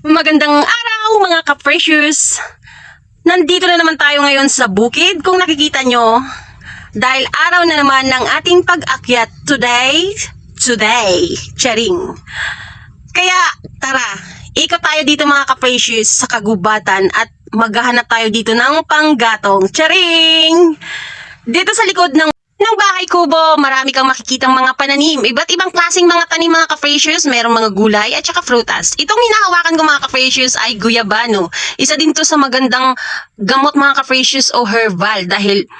Magandang araw mga ka-precious! Nandito na naman tayo ngayon sa bukid kung nakikita nyo. Dahil araw na naman ng ating pag-akyat today. Charing. Kaya tara, ikot tayo dito mga ka-precious sa kagubatan at maghahanap tayo dito ng panggatong. Charing! Dito sa likod ng bahay kubo, marami kang makikitang mga pananim. Iba't ibang klaseng mga tanim mga ka-precious. Merong mga gulay at saka frutas. Itong hinahawakan ko mga ka-precious ay guyabano. Isa din to sa magandang gamot mga ka-precious o herbal dahil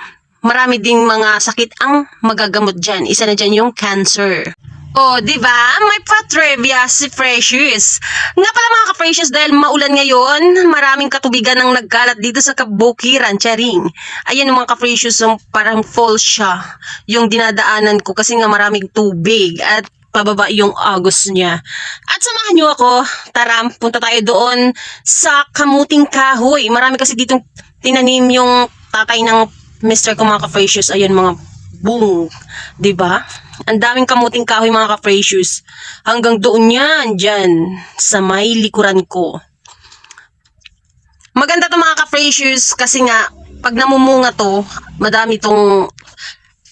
marami ding mga sakit ang magagamot dyan. Isa na dyan yung cancer. Oh, di ba? May pa-trivia si Precious. Nga pala mga ka-Precious, dahil maulan ngayon, maraming katubigan ang nagkalat dito sa kabukiran, Charing. Ayan yung mga ka-Precious, parang falls siya yung dinadaanan ko kasi nga maraming tubig at pababa yung agos niya. At samahan niyo ako, tara, punta tayo doon sa kamuting kahoy. Marami kasi ditong tinanim yung tatay ng Mr. ko mga ka-Precious. Ayan mga boom, di ba? Ang daming kamuting kahoy mga ka-precious. Hanggang doon yan, dyan, sa may likuran ko. Maganda to mga ka-precious kasi nga, pag namumunga to, madami tong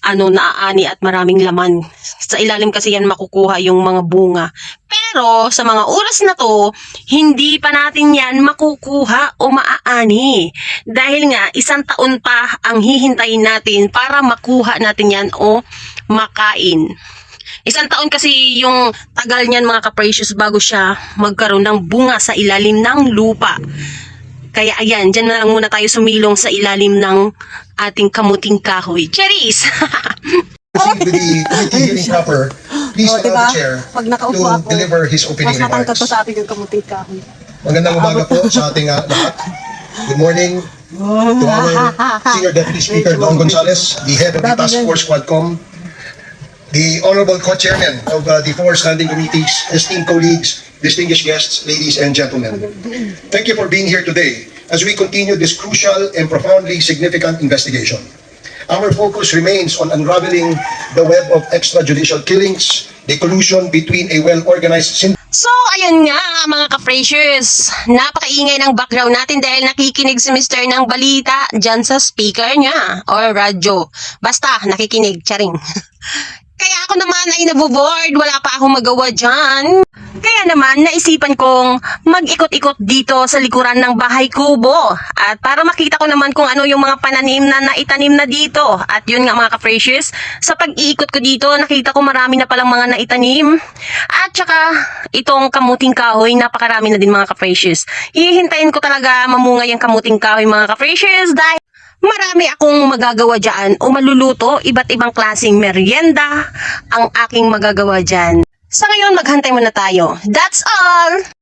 naaani at maraming laman. Sa ilalim kasi yan makukuha yung mga bunga. Pero sa mga oras na to, hindi pa natin yan makukuha o maaani. Dahil nga, 1 taon pa ang hihintayin natin para makuha natin yan o makain. 1 taon kasi yung tagal niyan mga ka-precious bago siya magkaroon ng bunga sa ilalim ng lupa. Kaya ayan, dyan na lang muna tayo sumilong sa ilalim ng ating kamuting kahoy. Cherries! With the committee hearing proper, please allow diba? the chair Pag nakaupo to ako, deliver his opening mas matangkad remarks. pa sa atin yung kamuting kahoy. Magandang umaga po sa ating lahat. Good morning to our Senior Deputy Speaker, Don Gonzales, the head of the Task Force Quadcom, the Honorable Co-Chairman of the 4 standing committees, esteemed colleagues, distinguished guests, ladies and gentlemen. Thank you for being here today as we continue this crucial and profoundly significant investigation. Our focus remains on unraveling the web of extrajudicial killings, the collusion between a well-organized So, ayun nga mga ka-precious. Napakaingay ng background natin dahil nakikinig si Mr. ng balita dyan sa speaker niya or radyo. Basta, nakikinig. Charing. Kaya ako naman ay naboboard. Wala pa akong magawa dyan. Kaya naman, naisipan kong mag-ikot-ikot dito sa likuran ng bahay kubo. At para makita ko naman kung ano yung mga pananim na naitanim na dito. At yun nga mga ka-precious, sa pag-iikot ko dito, nakita ko marami na palang mga naitanim. At saka, itong kamuting kahoy, napakarami na din mga ka-precious. Hihintayin ko talaga mamunga yung kamuting kahoy mga ka-precious dahil marami akong magagawa dyan o maluluto, iba't ibang klaseng merienda ang aking magagawa dyan. Sa ngayon, maghantay muna tayo. That's all!